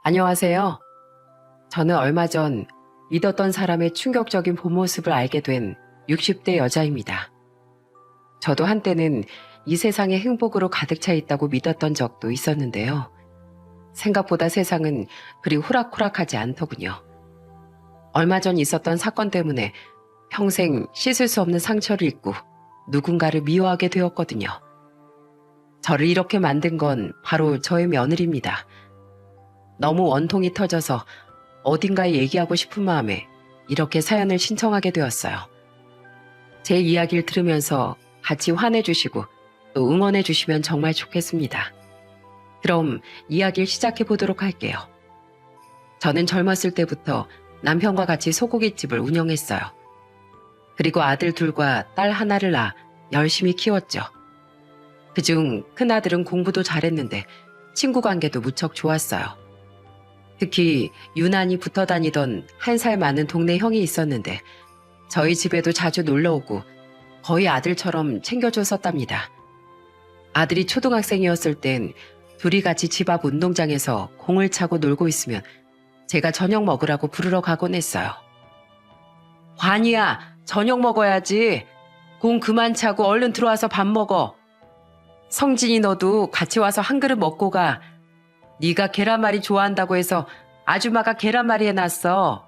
안녕하세요. 저는 얼마 전 믿었던 사람의 충격적인 본 모습을 알게 된 60대 여자입니다. 저도 한때는 이 세상에 행복으로 가득 차 있다고 믿었던 적도 있었는데요. 생각보다 세상은 그리 호락호락하지 않더군요. 얼마 전 있었던 사건 때문에 평생 씻을 수 없는 상처를 입고 누군가를 미워하게 되었거든요. 저를 이렇게 만든 건 바로 저의 며느리입니다. 너무 원통이 터져서 어딘가에 얘기하고 싶은 마음에 이렇게 사연을 신청하게 되었어요. 제 이야기를 들으면서 같이 화내주시고 또 응원해주시면 정말 좋겠습니다. 그럼 이야기를 시작해 보도록 할게요. 저는 젊었을 때부터 남편과 같이 소고기집을 운영했어요. 그리고 아들 둘과 딸 하나를 낳아 열심히 키웠죠. 그중 큰아들은 공부도 잘했는데 친구 관계도 무척 좋았어요. 특히 유난히 붙어 다니던 1살 많은 동네 형이 있었는데 저희 집에도 자주 놀러오고 거의 아들처럼 챙겨줬었답니다. 아들이 초등학생이었을 땐 둘이 같이 집 앞 운동장에서 공을 차고 놀고 있으면 제가 저녁 먹으라고 부르러 가곤 했어요. 관이야, 저녁 먹어야지. 공 그만 차고 얼른 들어와서 밥 먹어. 성진이 너도 같이 와서 한 그릇 먹고 가. 네가 계란말이 좋아한다고 해서 아줌마가 계란말이 해놨어.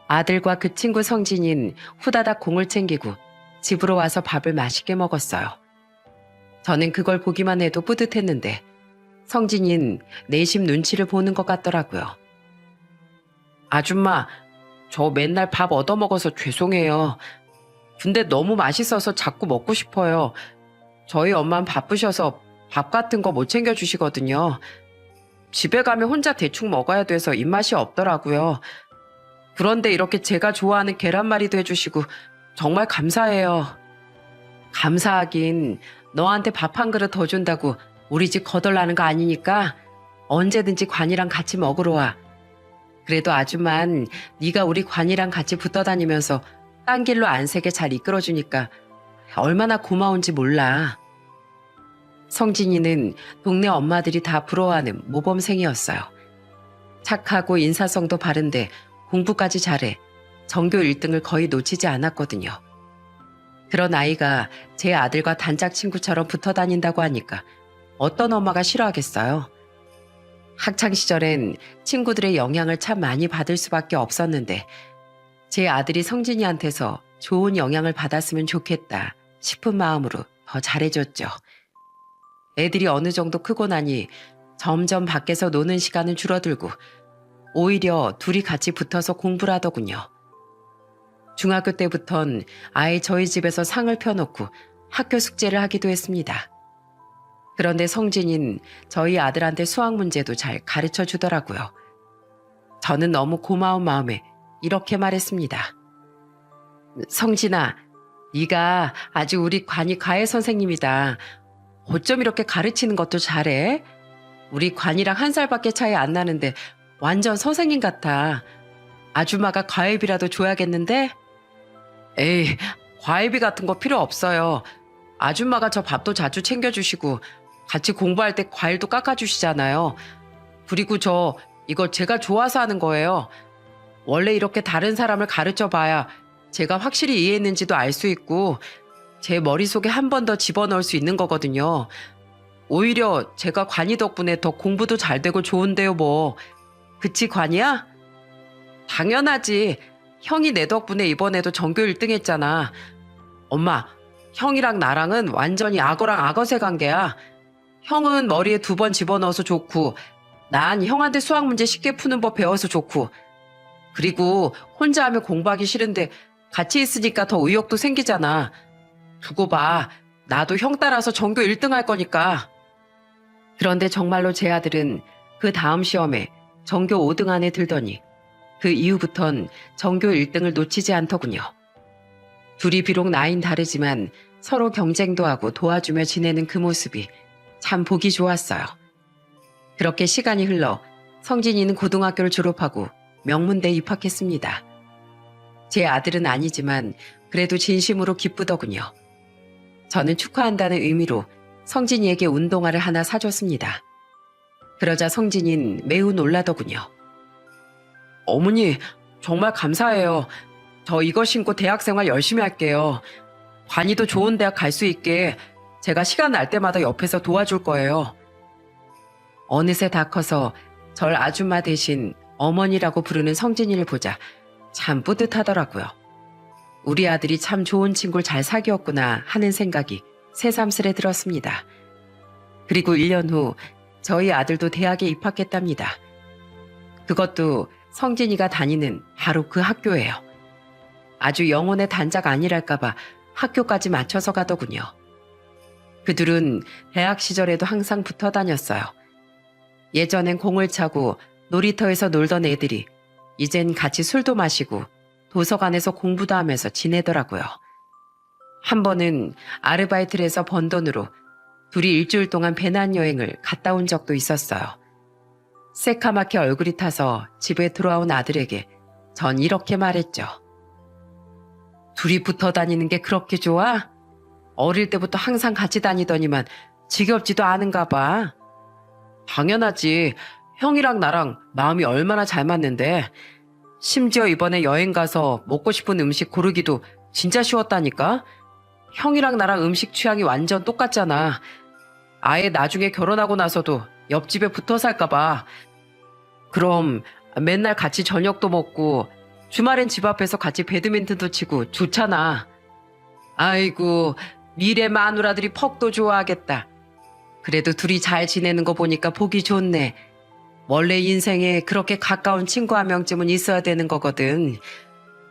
아들과 그 친구 성진인 후다닥 공을 챙기고 집으로 와서 밥을 맛있게 먹었어요. 저는 그걸 보기만 해도 뿌듯했는데 성진인 내심 눈치를 보는 것 같더라고요. 아줌마, 저 맨날 밥 얻어먹어서 죄송해요. 근데 너무 맛있어서 자꾸 먹고 싶어요. 저희 엄마는 바쁘셔서 밥 같은 거 못 챙겨주시거든요. 집에 가면 혼자 대충 먹어야 돼서 입맛이 없더라고요. 그런데 이렇게 제가 좋아하는 계란말이도 해주시고 정말 감사해요. 감사하긴 너한테 밥 한 그릇 더 준다고 우리 집 거덜나는 거 아니니까 언제든지 관이랑 같이 먹으러 와. 그래도 아줌만 네가 우리 관이랑 같이 붙어 다니면서 딴 길로 안 새게 잘 이끌어주니까 얼마나 고마운지 몰라. 성진이는 동네 엄마들이 다 부러워하는 모범생이었어요. 착하고 인사성도 바른데 공부까지 잘해 전교 1등을 거의 놓치지 않았거든요. 그런 아이가 제 아들과 단짝 친구처럼 붙어 다닌다고 하니까 어떤 엄마가 싫어하겠어요. 학창시절엔 친구들의 영향을 참 많이 받을 수밖에 없었는데 제 아들이 성진이한테서 좋은 영향을 받았으면 좋겠다 싶은 마음으로 더 잘해줬죠. 애들이 어느 정도 크고 나니 점점 밖에서 노는 시간은 줄어들고 오히려 둘이 같이 붙어서 공부를 하더군요. 중학교 때부턴 아예 저희 집에서 상을 펴놓고 학교 숙제를 하기도 했습니다. 그런데 성진인 저희 아들한테 수학 문제도 잘 가르쳐 주더라고요. 저는 너무 고마운 마음에 이렇게 말했습니다. 성진아, 네가 아주 우리 관이 과외 선생님이다. 어쩜 이렇게 가르치는 것도 잘해? 우리 관이랑 1살밖에 차이 안 나는데 완전 선생님 같아. 아줌마가 과외비라도 줘야겠는데? 에이, 과외비 같은 거 필요 없어요. 아줌마가 저 밥도 자주 챙겨주시고 같이 공부할 때 과일도 깎아주시잖아요. 그리고 저 이거 제가 좋아서 하는 거예요. 원래 이렇게 다른 사람을 가르쳐봐야 제가 확실히 이해했는지도 알 수 있고 제 머릿속에 한 번 더 집어넣을 수 있는 거거든요. 오히려 제가 관이 덕분에 더 공부도 잘 되고 좋은데요 뭐. 그치 관이야? 당연하지. 형이 내 덕분에 이번에도 전교 1등 했잖아. 엄마, 형이랑 나랑은 완전히 악어랑 악어새 관계야. 형은 머리에 2번 집어넣어서 좋고 난 형한테 수학 문제 쉽게 푸는 법 배워서 좋고 그리고 혼자 하면 공부하기 싫은데 같이 있으니까 더 의욕도 생기잖아. 두고 봐. 나도 형 따라서 전교 1등 할 거니까. 그런데 정말로 제 아들은 그 다음 시험에 전교 5등 안에 들더니 그 이후부턴 전교 1등을 놓치지 않더군요. 둘이 비록 나이는 다르지만 서로 경쟁도 하고 도와주며 지내는 그 모습이 참 보기 좋았어요. 그렇게 시간이 흘러 성진이는 고등학교를 졸업하고 명문대에 입학했습니다. 제 아들은 아니지만 그래도 진심으로 기쁘더군요. 저는 축하한다는 의미로 성진이에게 운동화를 하나 사줬습니다. 그러자 성진이는 매우 놀라더군요. 어머니, 정말 감사해요. 저 이거 신고 대학생활 열심히 할게요. 관이도 좋은 대학 갈 수 있게 제가 시간 날 때마다 옆에서 도와줄 거예요. 어느새 다 커서 절 아줌마 대신 어머니라고 부르는 성진이를 보자 참 뿌듯하더라고요. 우리 아들이 참 좋은 친구를 잘 사귀었구나 하는 생각이 새삼스레 들었습니다. 그리고 1년 후 저희 아들도 대학에 입학했답니다. 그것도 성진이가 다니는 바로 그 학교예요. 아주 영혼의 단짝 아니랄까봐 학교까지 맞춰서 가더군요. 그 둘은 대학 시절에도 항상 붙어 다녔어요. 예전엔 공을 차고 놀이터에서 놀던 애들이 이젠 같이 술도 마시고 도서관에서 공부도 하면서 지내더라고요. 한 번은 아르바이트를 해서 번 돈으로 둘이 일주일 동안 배낭여행을 갔다 온 적도 있었어요. 새카맣게 얼굴이 타서 집에 돌아온 아들에게 전 이렇게 말했죠. 둘이 붙어 다니는 게 그렇게 좋아? 어릴 때부터 항상 같이 다니더니만 지겹지도 않은가 봐. 당연하지. 형이랑 나랑 마음이 얼마나 잘 맞는데. 심지어 이번에 여행 가서 먹고 싶은 음식 고르기도 진짜 쉬웠다니까. 형이랑 나랑 음식 취향이 완전 똑같잖아. 아예 나중에 결혼하고 나서도 옆집에 붙어 살까 봐. 그럼 맨날 같이 저녁도 먹고 주말엔 집 앞에서 같이 배드민턴도 치고 좋잖아. 아이고, 미래 마누라들이 퍽도 좋아하겠다. 그래도 둘이 잘 지내는 거 보니까 보기 좋네. 원래 인생에 그렇게 가까운 친구 한 명쯤은 있어야 되는 거거든.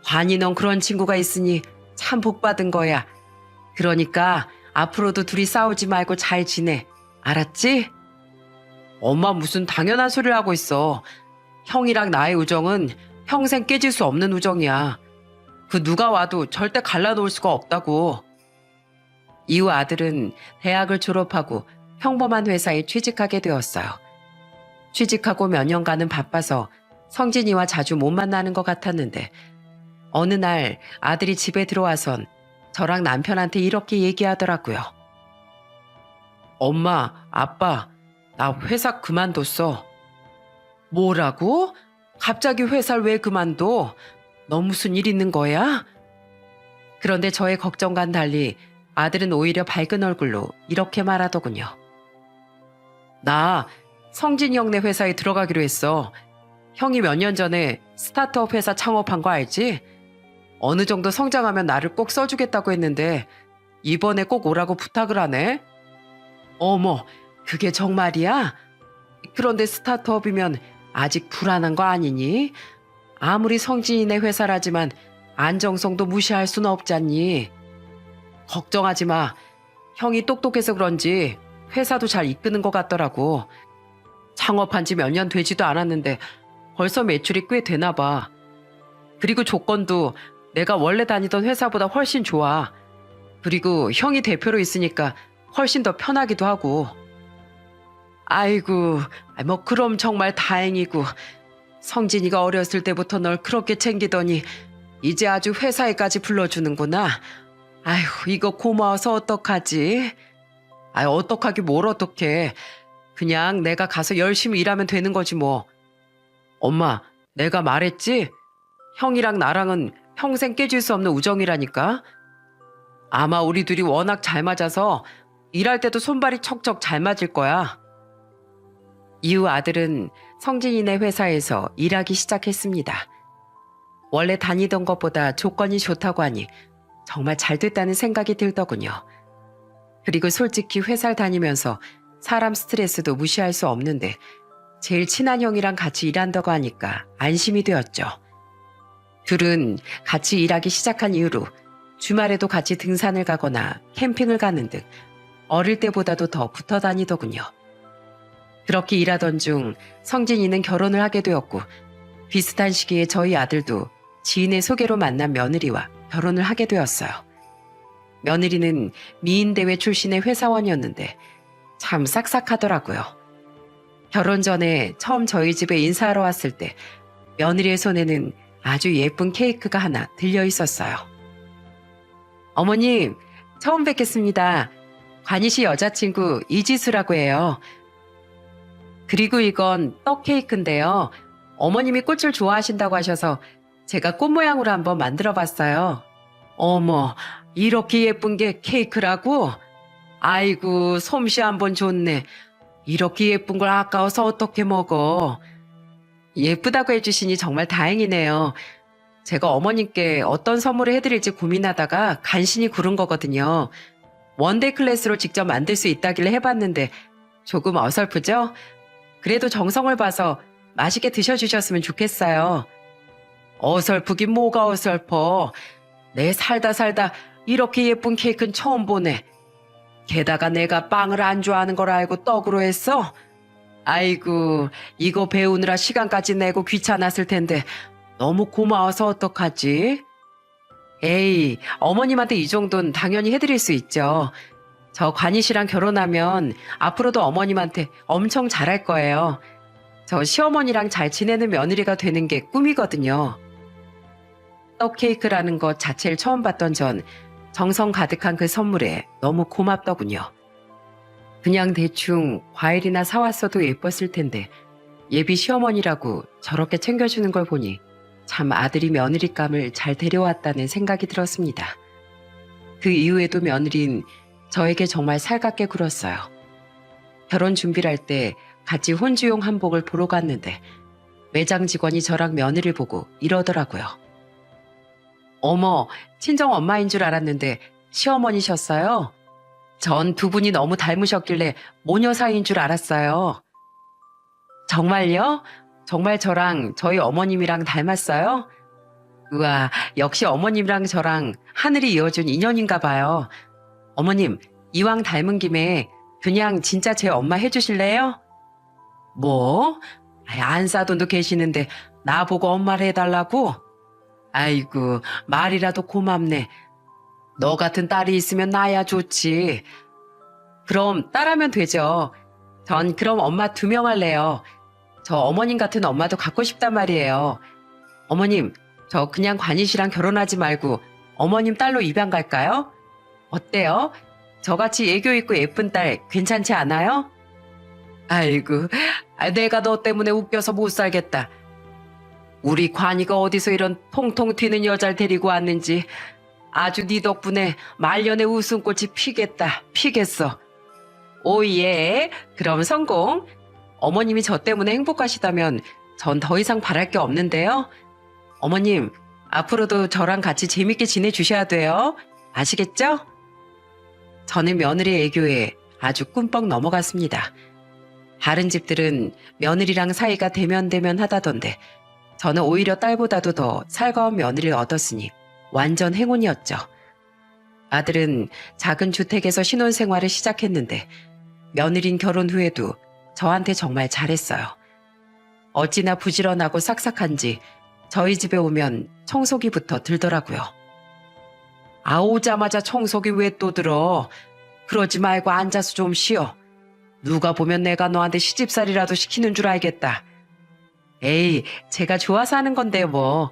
관이 넌 그런 친구가 있으니 참 복 받은 거야. 그러니까 앞으로도 둘이 싸우지 말고 잘 지내. 알았지? 엄마 무슨 당연한 소리를 하고 있어. 형이랑 나의 우정은 평생 깨질 수 없는 우정이야. 그 누가 와도 절대 갈라놓을 수가 없다고. 이후 아들은 대학을 졸업하고 평범한 회사에 취직하게 되었어요. 취직하고 몇 년간은 바빠서 성진이와 자주 못 만나는 것 같았는데 어느 날 아들이 집에 들어와선 저랑 남편한테 이렇게 얘기하더라고요. 엄마, 아빠, 나 회사 그만뒀어. 뭐라고? 갑자기 회사를 왜 그만둬? 너 무슨 일 있는 거야? 그런데 저의 걱정과는 달리 아들은 오히려 밝은 얼굴로 이렇게 말하더군요. 나 성진이 형네 회사에 들어가기로 했어. 형이 몇 년 전에 스타트업 회사 창업한 거 알지? 어느 정도 성장하면 나를 꼭 써주겠다고 했는데 이번에 꼭 오라고 부탁을 하네. 어머, 그게 정말이야? 그런데 스타트업이면 아직 불안한 거 아니니? 아무리 성진이네 회사라지만 안정성도 무시할 수는 없잖니. 걱정하지 마. 형이 똑똑해서 그런지 회사도 잘 이끄는 것 같더라고. 창업한 지 몇 년 되지도 않았는데 벌써 매출이 꽤 되나 봐. 그리고 조건도 내가 원래 다니던 회사보다 훨씬 좋아. 그리고 형이 대표로 있으니까 훨씬 더 편하기도 하고. 아이고, 뭐 그럼 정말 다행이고. 성진이가 어렸을 때부터 널 그렇게 챙기더니 이제 아주 회사에까지 불러주는구나. 아휴, 이거 고마워서 어떡하지? 어떡하기 뭘 어떡해. 그냥 내가 가서 열심히 일하면 되는 거지 뭐. 엄마, 내가 말했지? 형이랑 나랑은 평생 깨질 수 없는 우정이라니까. 아마 우리 둘이 워낙 잘 맞아서 일할 때도 손발이 척척 잘 맞을 거야. 이후 아들은 성진이네 회사에서 일하기 시작했습니다. 원래 다니던 것보다 조건이 좋다고 하니 정말 잘 됐다는 생각이 들더군요. 그리고 솔직히 회사를 다니면서 사람 스트레스도 무시할 수 없는데 제일 친한 형이랑 같이 일한다고 하니까 안심이 되었죠. 둘은 같이 일하기 시작한 이후로 주말에도 같이 등산을 가거나 캠핑을 가는 등 어릴 때보다도 더 붙어 다니더군요. 그렇게 일하던 중 성진이는 결혼을 하게 되었고 비슷한 시기에 저희 아들도 지인의 소개로 만난 며느리와 결혼을 하게 되었어요. 며느리는 미인대회 출신의 회사원이었는데 참 싹싹하더라고요. 결혼 전에 처음 저희 집에 인사하러 왔을 때 며느리의 손에는 아주 예쁜 케이크가 하나 들려 있었어요. 어머님, 처음 뵙겠습니다. 관희 씨 여자친구 이지수라고 해요. 그리고 이건 떡 케이크인데요. 어머님이 꽃을 좋아하신다고 하셔서 제가 꽃 모양으로 한번 만들어 봤어요. 어머, 이렇게 예쁜 게 케이크라고? 아이고, 솜씨 한번 좋네. 이렇게 예쁜 걸 아까워서 어떻게 먹어? 예쁘다고 해주시니 정말 다행이네요. 제가 어머님께 어떤 선물을 해드릴지 고민하다가 간신히 고른 거거든요. 원데이 클래스로 직접 만들 수 있다길래 해봤는데 조금 어설프죠? 그래도 정성을 봐서 맛있게 드셔주셨으면 좋겠어요. 어설프긴 뭐가 어설퍼. 내 살다 이렇게 예쁜 케이크는 처음 보네. 게다가 내가 빵을 안 좋아하는 걸 알고 떡으로 했어? 아이고, 이거 배우느라 시간까지 내고 귀찮았을 텐데 너무 고마워서 어떡하지? 에이, 어머님한테 이 정도는 당연히 해드릴 수 있죠. 저 관희 씨랑 결혼하면 앞으로도 어머님한테 엄청 잘할 거예요. 저 시어머니랑 잘 지내는 며느리가 되는 게 꿈이거든요. 떡 케이크라는 것 자체를 처음 봤던 전 정성 가득한 그 선물에 너무 고맙더군요. 그냥 대충 과일이나 사왔어도 예뻤을 텐데 예비 시어머니라고 저렇게 챙겨주는 걸 보니 참 아들이 며느리감을 잘 데려왔다는 생각이 들었습니다. 그 이후에도 며느린 저에게 정말 살갑게 굴었어요. 결혼 준비를 할 때 같이 혼주용 한복을 보러 갔는데 매장 직원이 저랑 며느리를 보고 이러더라고요. 어머, 친정 엄마인 줄 알았는데 시어머니셨어요? 전 두 분이 너무 닮으셨길래 모녀 사이인 줄 알았어요. 정말요? 정말 저랑 저희 어머님이랑 닮았어요? 우와, 역시 어머님이랑 저랑 하늘이 이어준 인연인가 봐요. 어머님, 이왕 닮은 김에 그냥 진짜 제 엄마 해주실래요? 뭐? 안 사돈도 계시는데 나보고 엄마를 해달라고? 아이고, 말이라도 고맙네. 너 같은 딸이 있으면 나야 좋지. 그럼 딸하면 되죠. 전 그럼 엄마 2명 할래요. 저 어머님 같은 엄마도 갖고 싶단 말이에요. 어머님, 저 그냥 관희 씨랑 결혼하지 말고 어머님 딸로 입양 갈까요? 어때요? 저같이 애교 있고 예쁜 딸 괜찮지 않아요? 아이고, 내가 너 때문에 웃겨서 못 살겠다. 우리 관이가 어디서 이런 통통 튀는 여자를 데리고 왔는지 아주 네 덕분에 말년에 웃음꽃이 피겠어. 오예, 그럼 성공. 어머님이 저 때문에 행복하시다면 전 더 이상 바랄 게 없는데요. 어머님, 앞으로도 저랑 같이 재밌게 지내주셔야 돼요. 아시겠죠? 저는 며느리 애교에 아주 꿈뻑 넘어갔습니다. 다른 집들은 며느리랑 사이가 대면대면 하다던데 저는 오히려 딸보다도 더 살가운 며느리를 얻었으니 완전 행운이었죠. 아들은 작은 주택에서 신혼생활을 시작했는데 며느린 결혼 후에도 저한테 정말 잘했어요. 어찌나 부지런하고 싹싹한지 저희 집에 오면 청소기부터 들더라고요. 오자마자 청소기 왜 또 들어? 그러지 말고 앉아서 좀 쉬어. 누가 보면 내가 너한테 시집살이라도 시키는 줄 알겠다. 에이, 제가 좋아서 하는 건데 뭐.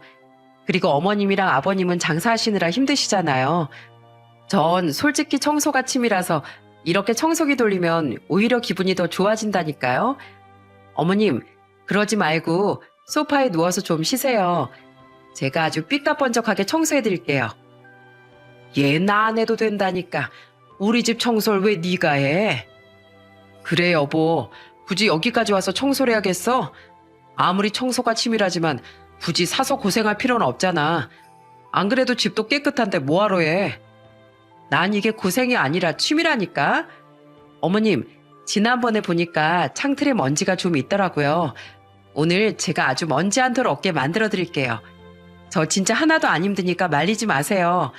그리고 어머님이랑 아버님은 장사하시느라 힘드시잖아요. 전 솔직히 청소가 취미라서 이렇게 청소기 돌리면 오히려 기분이 더 좋아진다니까요. 어머님, 그러지 말고 소파에 누워서 좀 쉬세요. 제가 아주 삐까번쩍하게 청소해드릴게요. 얘 나 안 해도 된다니까. 우리 집 청소를 왜 네가 해? 그래 여보, 굳이 여기까지 와서 청소를 해야겠어? 아무리 청소가 취미라지만 굳이 사서 고생할 필요는 없잖아. 안 그래도 집도 깨끗한데 뭐하러 해? 난 이게 고생이 아니라 취미라니까. 어머님, 지난번에 보니까 창틀에 먼지가 좀 있더라고요. 오늘 제가 아주 먼지 한 톨 없게 만들어 드릴게요. 저 진짜 하나도 안 힘드니까 말리지 마세요.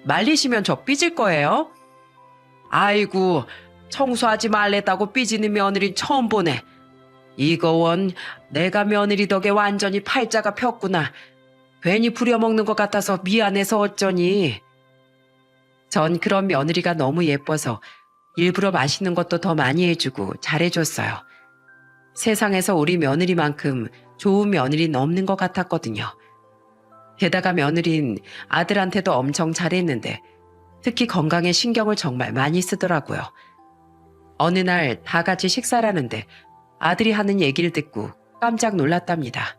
말리시면 저 삐질 거예요. 아이고, 청소하지 말랬다고 삐지는 며느리 처음 보네. 이거 원 내가 며느리 덕에 완전히 팔자가 폈구나. 괜히 부려먹는 것 같아서 미안해서 어쩌니. 전 그런 며느리가 너무 예뻐서 일부러 맛있는 것도 더 많이 해주고 잘해줬어요. 세상에서 우리 며느리만큼 좋은 며느리는 없는 것 같았거든요. 게다가 며느린 아들한테도 엄청 잘했는데 특히 건강에 신경을 정말 많이 쓰더라고요. 어느 날 다 같이 식사를 하는데 아들이 하는 얘기를 듣고 깜짝 놀랐답니다.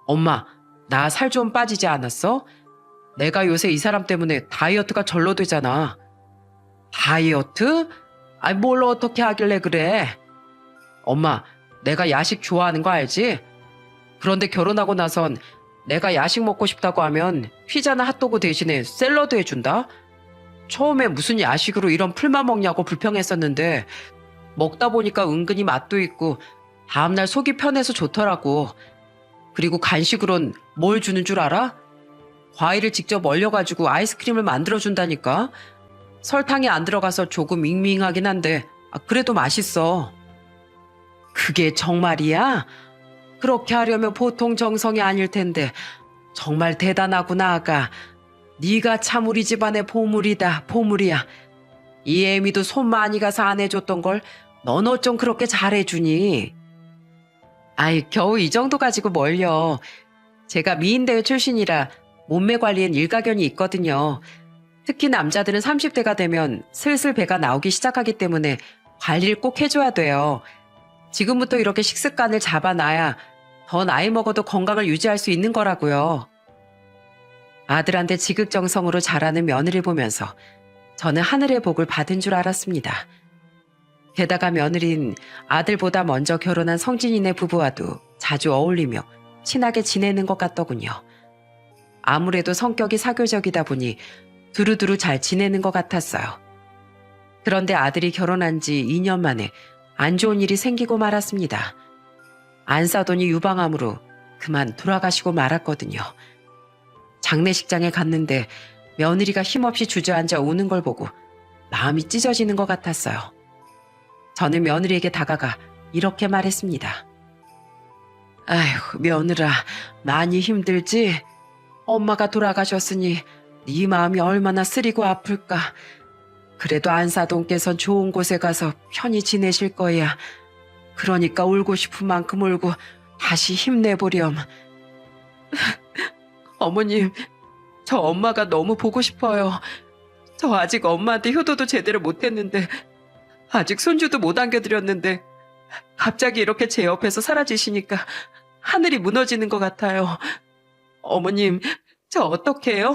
엄마, 나 살 좀 빠지지 않았어? 내가 요새 이 사람 때문에 다이어트가 절로 되잖아. 다이어트? 아니, 뭘 어떻게 하길래 그래? 엄마, 내가 야식 좋아하는 거 알지? 그런데 결혼하고 나선 내가 야식 먹고 싶다고 하면 피자나 핫도그 대신에 샐러드 해준다? 처음에 무슨 야식으로 이런 풀만 먹냐고 불평했었는데 먹다 보니까 은근히 맛도 있고 다음날 속이 편해서 좋더라고. 그리고 간식으론 뭘 주는 줄 알아? 과일을 직접 얼려가지고 아이스크림을 만들어준다니까. 설탕이 안 들어가서 조금 밍밍하긴 한데 그래도 맛있어. 그게 정말이야? 그렇게 하려면 보통 정성이 아닐 텐데 정말 대단하구나 아가. 네가 참 우리 집안의 보물이다 보물이야. 이 애미도 손 많이 가서 안 해줬던 걸 넌 어쩜 그렇게 잘해주니? 아이 겨우 이 정도 가지고 뭘요. 제가 미인대회 출신이라 몸매 관리엔 일가견이 있거든요. 특히 남자들은 30대가 되면 슬슬 배가 나오기 시작하기 때문에 관리를 꼭 해줘야 돼요. 지금부터 이렇게 식습관을 잡아놔야 더 나이 먹어도 건강을 유지할 수 있는 거라고요. 아들한테 지극정성으로 자라는 며느리를 보면서 저는 하늘의 복을 받은 줄 알았습니다. 게다가 며느린 아들보다 먼저 결혼한 성진이네 부부와도 자주 어울리며 친하게 지내는 것 같더군요. 아무래도 성격이 사교적이다 보니 두루두루 잘 지내는 것 같았어요. 그런데 아들이 결혼한 지 2년 만에 안 좋은 일이 생기고 말았습니다. 안 싸더니 유방암으로 그만 돌아가시고 말았거든요. 장례식장에 갔는데 며느리가 힘없이 주저앉아 우는 걸 보고 마음이 찢어지는 것 같았어요. 저는 며느리에게 다가가 이렇게 말했습니다. 아휴, 며느라, 많이 힘들지? 엄마가 돌아가셨으니 네 마음이 얼마나 쓰리고 아플까. 그래도 안사돈께선 좋은 곳에 가서 편히 지내실 거야. 그러니까 울고 싶은 만큼 울고 다시 힘내보렴. 어머님, 저 엄마가 너무 보고 싶어요. 저 아직 엄마한테 효도도 제대로 못했는데 아직 손주도 못 안겨드렸는데 갑자기 이렇게 제 옆에서 사라지시니까 하늘이 무너지는 것 같아요. 어머님, 저 어떡해요?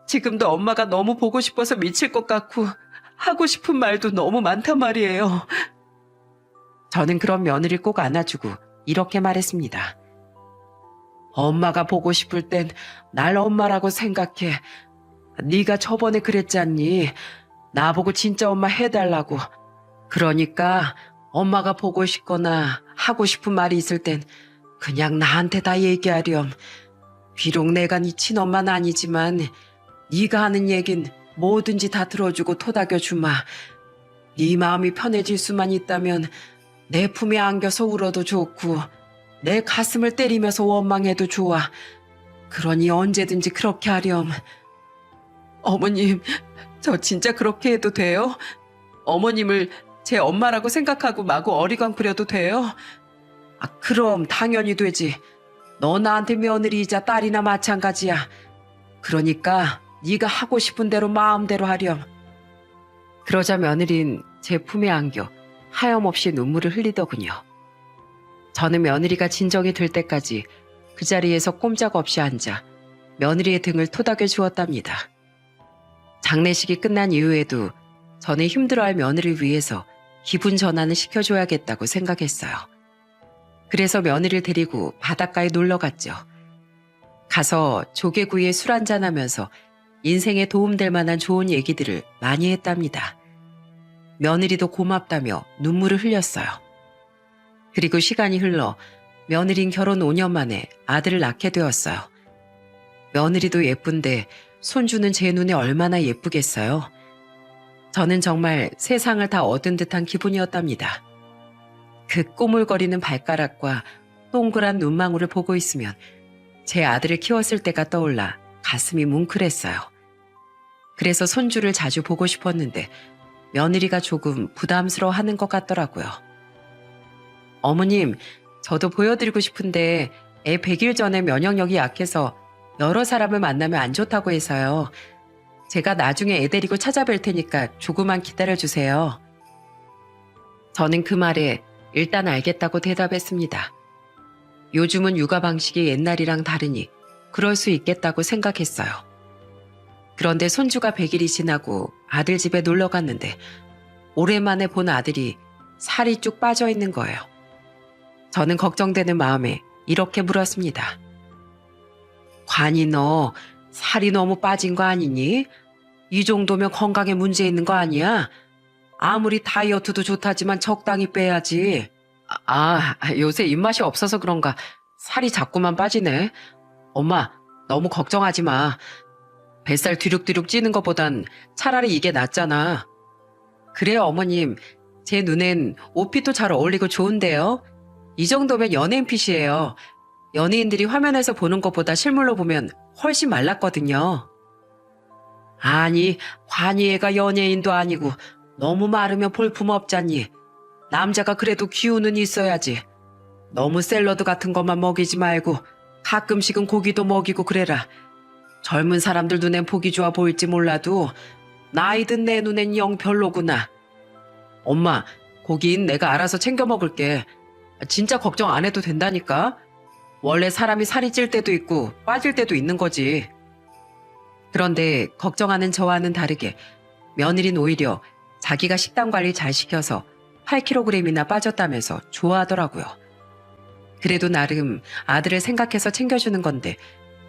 지금도 엄마가 너무 보고 싶어서 미칠 것 같고 하고 싶은 말도 너무 많단 말이에요. 저는 그런 며느리를 꼭 안아주고 이렇게 말했습니다. 엄마가 보고 싶을 땐 날 엄마라고 생각해. 네가 저번에 그랬잖니. 나보고 진짜 엄마 해달라고. 그러니까 엄마가 보고 싶거나 하고 싶은 말이 있을 땐 그냥 나한테 다 얘기하렴. 비록 내가 네 친엄마는 아니지만 네가 하는 얘긴 뭐든지 다 들어주고 토닥여주마. 네 마음이 편해질 수만 있다면 내 품에 안겨서 울어도 좋고 내 가슴을 때리면서 원망해도 좋아. 그러니 언제든지 그렇게 하렴. 어머님, 저 진짜 그렇게 해도 돼요? 어머님을 제 엄마라고 생각하고 마구 어리광 부려도 돼요? 그럼 당연히 되지. 너 나한테 며느리이자 딸이나 마찬가지야. 그러니까 네가 하고 싶은 대로 마음대로 하렴. 그러자 며느린 제 품에 안겨 하염없이 눈물을 흘리더군요. 저는 며느리가 진정이 될 때까지 그 자리에서 꼼짝없이 앉아 며느리의 등을 토닥여 주었답니다. 장례식이 끝난 이후에도 저는 힘들어할 며느리를 위해서 기분 전환을 시켜줘야겠다고 생각했어요. 그래서 며느리를 데리고 바닷가에 놀러 갔죠. 가서 조개구이에 술 한잔하면서 인생에 도움될 만한 좋은 얘기들을 많이 했답니다. 며느리도 고맙다며 눈물을 흘렸어요. 그리고 시간이 흘러 며느린 결혼 5년 만에 아들을 낳게 되었어요. 며느리도 예쁜데 손주는 제 눈에 얼마나 예쁘겠어요. 저는 정말 세상을 다 얻은 듯한 기분이었답니다. 그 꼬물거리는 발가락과 동그란 눈망울을 보고 있으면 제 아들을 키웠을 때가 떠올라 가슴이 뭉클했어요. 그래서 손주를 자주 보고 싶었는데 며느리가 조금 부담스러워하는 것 같더라고요. 어머님, 저도 보여드리고 싶은데 애 100일 전에 면역력이 약해서 여러 사람을 만나면 안 좋다고 해서요. 제가 나중에 애 데리고 찾아뵐 테니까 조금만 기다려주세요. 저는 그 말에 일단 알겠다고 대답했습니다. 요즘은 육아 방식이 옛날이랑 다르니 그럴 수 있겠다고 생각했어요. 그런데 손주가 100일이 지나고 아들 집에 놀러 갔는데 오랜만에 본 아들이 살이 쭉 빠져 있는 거예요. 저는 걱정되는 마음에 이렇게 물었습니다. 관이 너 살이 너무 빠진 거 아니니? 이 정도면 건강에 문제 있는 거 아니야? 아무리 다이어트도 좋다지만 적당히 빼야지. 요새 입맛이 없어서 그런가 살이 자꾸만 빠지네. 엄마, 너무 걱정하지 마. 뱃살 뒤룩뒤룩 찌는 것보단 차라리 이게 낫잖아. 그래요, 어머님. 제 눈엔 옷핏도 잘 어울리고 좋은데요. 이 정도면 연예인 핏이에요. 연예인들이 화면에서 보는 것보다 실물로 보면 훨씬 말랐거든요. 아니, 관이애가 연예인도 아니고 너무 마르면 볼품 없잖니. 남자가 그래도 기운은 있어야지. 너무 샐러드 같은 것만 먹이지 말고 가끔씩은 고기도 먹이고 그래라. 젊은 사람들 눈엔 보기 좋아 보일지 몰라도 나이 든 내 눈엔 영 별로구나. 엄마, 고기는 내가 알아서 챙겨 먹을게. 진짜 걱정 안 해도 된다니까. 원래 사람이 살이 찔 때도 있고 빠질 때도 있는 거지. 그런데 걱정하는 저와는 다르게 며느리는 오히려 자기가 식단 관리 잘 시켜서 8kg이나 빠졌다면서 좋아하더라고요. 그래도 나름 아들을 생각해서 챙겨주는 건데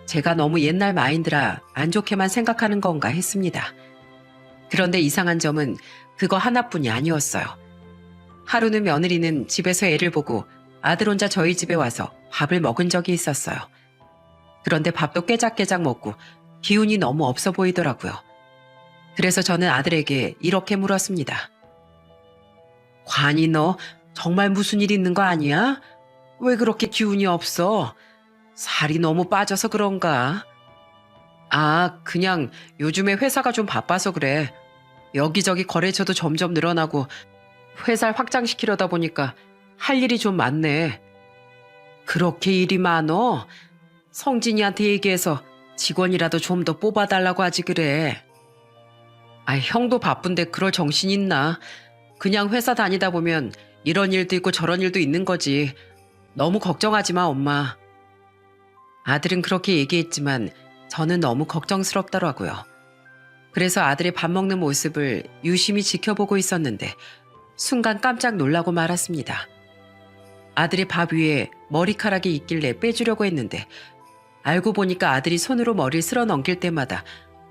제가 너무 옛날 마인드라 안 좋게만 생각하는 건가 했습니다. 그런데 이상한 점은 그거 하나뿐이 아니었어요. 하루는 며느리는 집에서 애를 보고 아들 혼자 저희 집에 와서 밥을 먹은 적이 있었어요. 그런데 밥도 깨작깨작 먹고 기운이 너무 없어 보이더라고요. 그래서 저는 아들에게 이렇게 물었습니다. 관이 너 정말 무슨 일 있는 거 아니야? 왜 그렇게 기운이 없어? 살이 너무 빠져서 그런가? 그냥 요즘에 회사가 좀 바빠서 그래. 여기저기 거래처도 점점 늘어나고 회사를 확장시키려다 보니까 할 일이 좀 많네. 그렇게 일이 많어? 성진이한테 얘기해서 직원이라도 좀 더 뽑아달라고 하지 그래. 형도 바쁜데 그럴 정신 있나? 그냥 회사 다니다 보면 이런 일도 있고 저런 일도 있는 거지. 너무 걱정하지 마, 엄마. 아들은 그렇게 얘기했지만 저는 너무 걱정스럽더라고요. 그래서 아들의 밥 먹는 모습을 유심히 지켜보고 있었는데 순간 깜짝 놀라고 말았습니다. 아들이 밥 위에 머리카락이 있길래 빼주려고 했는데 알고 보니까 아들이 손으로 머리를 쓸어 넘길 때마다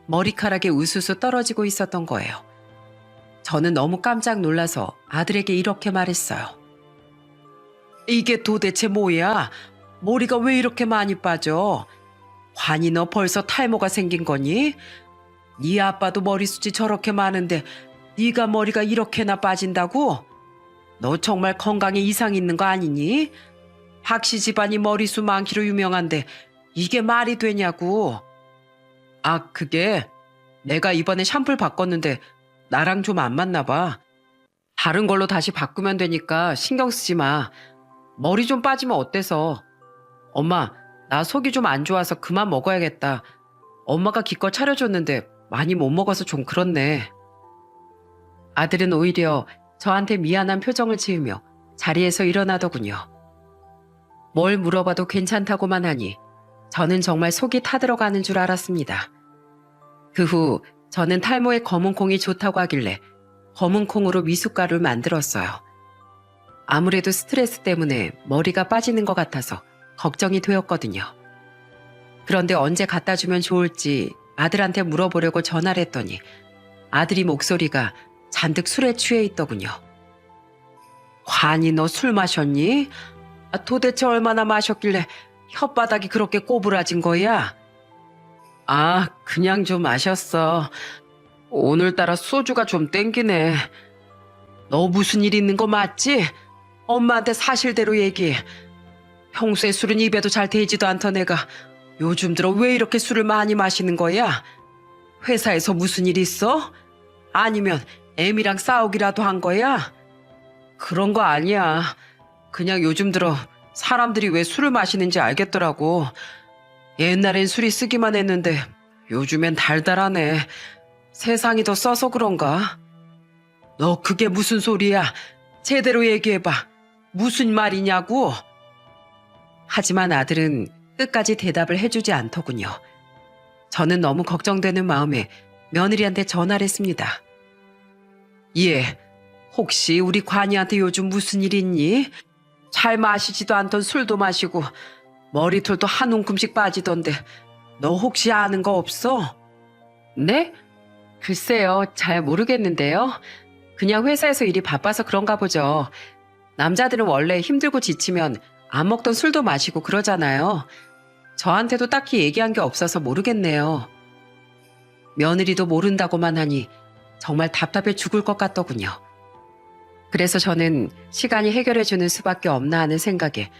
머리카락이 우수수 떨어지고 있었던 거예요. 저는 너무 깜짝 놀라서 아들에게 이렇게 말했어요. 이게 도대체 뭐야? 머리가 왜 이렇게 많이 빠져? 관이 너 벌써 탈모가 생긴 거니? 네 아빠도 머리숱이 저렇게 많은데 네가 머리가 이렇게나 빠진다고? 너 정말 건강에 이상 있는 거 아니니? 박씨 집안이 머리숱 많기로 유명한데 이게 말이 되냐고. 그게 내가 이번에 샴푸를 바꿨는데 나랑 좀 안 맞나 봐. 다른 걸로 다시 바꾸면 되니까 신경 쓰지 마. 머리 좀 빠지면 어때서. 엄마, 나 속이 좀 안 좋아서 그만 먹어야겠다. 엄마가 기껏 차려줬는데 많이 못 먹어서 좀 그렇네. 아들은 오히려 저한테 미안한 표정을 지으며 자리에서 일어나더군요. 뭘 물어봐도 괜찮다고만 하니 저는 정말 속이 타들어가는 줄 알았습니다. 그 후 저는 탈모에 검은 콩이 좋다고 하길래 검은 콩으로 미숫가루를 만들었어요. 아무래도 스트레스 때문에 머리가 빠지는 것 같아서 걱정이 되었거든요. 그런데 언제 갖다 주면 좋을지 아들한테 물어보려고 전화를 했더니 아들이 목소리가 잔뜩 술에 취해 있더군요. 관이 너 술 마셨니? 도대체 얼마나 마셨길래 혓바닥이 그렇게 꼬부라진 거야? 그냥 좀 마셨어. 오늘따라 소주가 좀 땡기네. 너 무슨 일 있는 거 맞지? 엄마한테 사실대로 얘기해. 평소에 술은 입에도 잘 대지도 않던 애가 요즘 들어 왜 이렇게 술을 많이 마시는 거야? 회사에서 무슨 일 있어? 아니면 애미랑 싸우기라도 한 거야? 그런 거 아니야. 그냥 요즘 들어 사람들이 왜 술을 마시는지 알겠더라고. 옛날엔 술이 쓰기만 했는데 요즘엔 달달하네. 세상이 더 써서 그런가? 너 그게 무슨 소리야? 제대로 얘기해봐. 무슨 말이냐고? 하지만 아들은 끝까지 대답을 해주지 않더군요. 저는 너무 걱정되는 마음에 며느리한테 전화를 했습니다. 예, 혹시 우리 관이한테 요즘 무슨 일 있니? 잘 마시지도 않던 술도 마시고 머리털도 한 움큼씩 빠지던데 너 혹시 아는 거 없어? 네? 글쎄요, 잘 모르겠는데요. 그냥 회사에서 일이 바빠서 그런가 보죠. 남자들은 원래 힘들고 지치면 안 먹던 술도 마시고 그러잖아요. 저한테도 딱히 얘기한 게 없어서 모르겠네요. 며느리도 모른다고만 하니 정말 답답해 죽을 것 같더군요. 그래서 저는 시간이 해결해주는 수밖에 없나 하는 생각에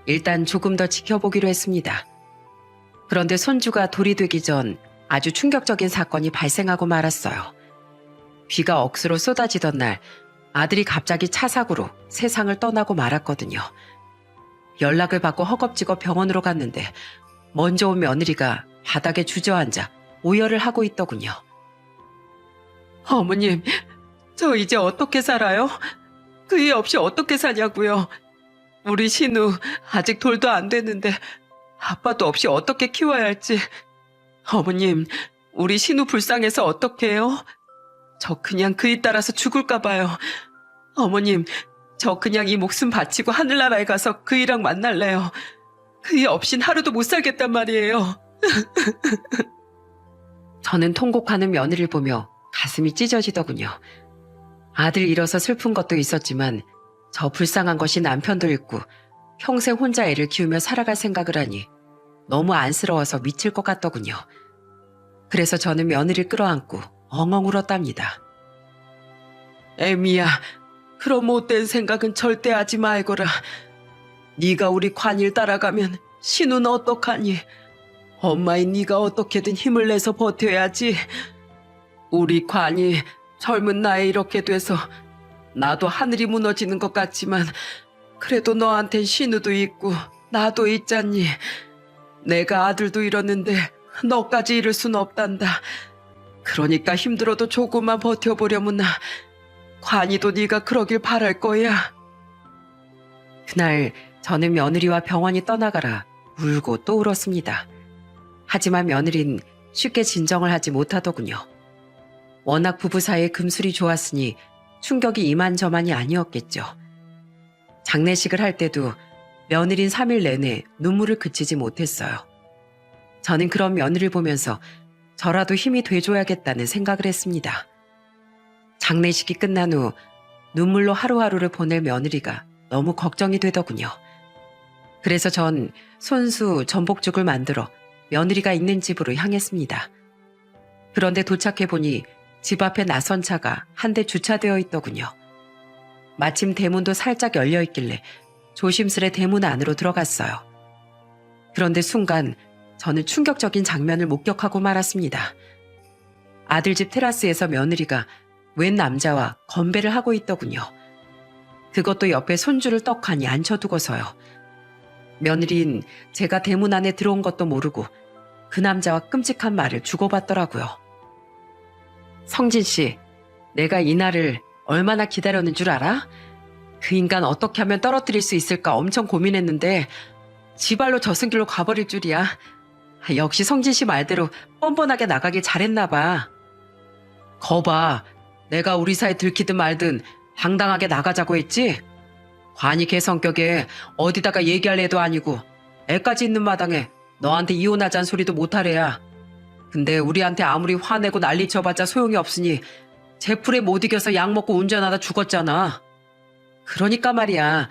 일단 조금 더 지켜보기로 했습니다. 그런데 손주가 돌이 되기 전 아주 충격적인 사건이 발생하고 말았어요. 비가 억수로 쏟아지던 날 아들이 갑자기 차 사고로 세상을 떠나고 말았거든요. 연락을 받고 허겁지겁 병원으로 갔는데 먼저 온 며느리가 바닥에 주저앉아 오열을 하고 있더군요. 어머님, 저 이제 어떻게 살아요? 그이 없이 어떻게 사냐고요? 우리 신우 아직 돌도 안 됐는데 아빠도 없이 어떻게 키워야 할지. 어머님, 우리 신우 불쌍해서 어떡해요? 저 그냥 그이 따라서 죽을까 봐요. 어머님, 저 그냥 이 목숨 바치고 하늘나라에 가서 그이랑 만날래요. 그이 없인 하루도 못 살겠단 말이에요. 저는 통곡하는 며느리를 보며 가슴이 찢어지더군요. 아들 잃어서 슬픈 것도 있었지만 저 불쌍한 것이 남편도 잃고 평생 혼자 애를 키우며 살아갈 생각을 하니 너무 안쓰러워서 미칠 것 같더군요. 그래서 저는 며느리를 끌어안고 엉엉 울었답니다. 애미야, 그런 못된 생각은 절대 하지 말거라. 네가 우리 관일 따라가면 신우는 어떡하니? 엄마인 네가 어떻게든 힘을 내서 버텨야지. 우리 관이 젊은 나이에 이렇게 돼서 나도 하늘이 무너지는 것 같지만 그래도 너한텐 신우도 있고 나도 있잖니. 내가 아들도 잃었는데 너까지 잃을 순 없단다. 그러니까 힘들어도 조금만 버텨보려무나 관이도 네가 그러길 바랄 거야. 그날 저는 며느리와 병원이 떠나가라 울고 또 울었습니다. 하지만 며느린 쉽게 진정을 하지 못하더군요. 워낙 부부 사이에 금술이 좋았으니 충격이 이만저만이 아니었겠죠. 장례식을 할 때도 며느린 3일 내내 눈물을 그치지 못했어요. 저는 그런 며느리를 보면서 저라도 힘이 돼줘야겠다는 생각을 했습니다. 장례식이 끝난 후 눈물로 하루하루를 보낼 며느리가 너무 걱정이 되더군요. 그래서 전 손수 전복죽을 만들어 며느리가 있는 집으로 향했습니다. 그런데 도착해보니 집 앞에 낯선 차가 한 대 주차되어 있더군요. 마침 대문도 살짝 열려 있길래 조심스레 대문 안으로 들어갔어요. 그런데 순간 저는 충격적인 장면을 목격하고 말았습니다. 아들 집 테라스에서 며느리가 웬 남자와 건배를 하고 있더군요. 그것도 옆에 손주를 떡하니 앉혀두고서요. 며느린 제가 대문 안에 들어온 것도 모르고 그 남자와 끔찍한 말을 주고받더라고요. 성진 씨, 내가 이 날을 얼마나 기다렸는 줄 알아? 그 인간 어떻게 하면 떨어뜨릴 수 있을까 엄청 고민했는데 지발로 저승길로 가버릴 줄이야. 역시 성진 씨 말대로 뻔뻔하게 나가길 잘했나 봐. 거봐, 내가 우리 사이 들키든 말든 당당하게 나가자고 했지? 관이 걔 성격에 어디다가 얘기할 애도 아니고 애까지 있는 마당에 너한테 이혼하자는 소리도 못하래야. 근데 우리한테 아무리 화내고 난리쳐봤자 소용이 없으니 제풀에 못 이겨서 약 먹고 운전하다 죽었잖아. 그러니까 말이야.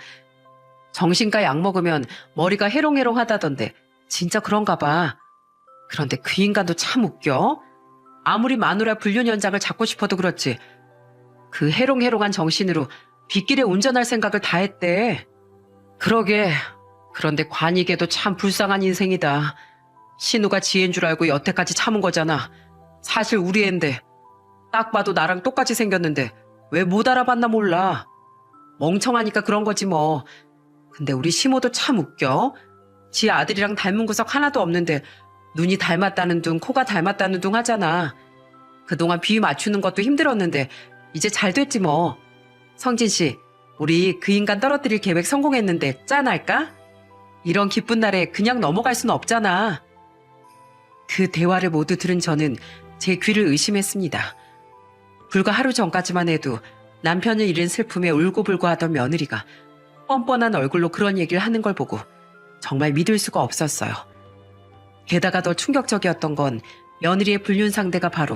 정신과 약 먹으면 머리가 해롱해롱 하다던데 진짜 그런가 봐. 그런데 그 인간도 참 웃겨. 아무리 마누라 불륜 현장을 잡고 싶어도 그렇지. 그 해롱해롱한 정신으로 빗길에 운전할 생각을 다 했대. 그러게. 그런데 관이게도 참 불쌍한 인생이다. 신우가 지혜인 줄 알고 여태까지 참은 거잖아. 사실 우리 앤데 딱 봐도 나랑 똑같이 생겼는데 왜 못 알아봤나 몰라. 멍청하니까 그런 거지 뭐. 근데 우리 시모도 참 웃겨. 지 아들이랑 닮은 구석 하나도 없는데 눈이 닮았다는 둥 코가 닮았다는 둥 하잖아. 그동안 비위 맞추는 것도 힘들었는데 이제 잘 됐지 뭐. 성진 씨, 우리 그 인간 떨어뜨릴 계획 성공했는데 짠할까? 이런 기쁜 날에 그냥 넘어갈 수는 없잖아. 그 대화를 모두 들은 저는 제 귀를 의심했습니다. 불과 하루 전까지만 해도 남편을 잃은 슬픔에 울고불고 하던 며느리가 뻔뻔한 얼굴로 그런 얘기를 하는 걸 보고 정말 믿을 수가 없었어요. 게다가 더 충격적이었던 건 며느리의 불륜 상대가 바로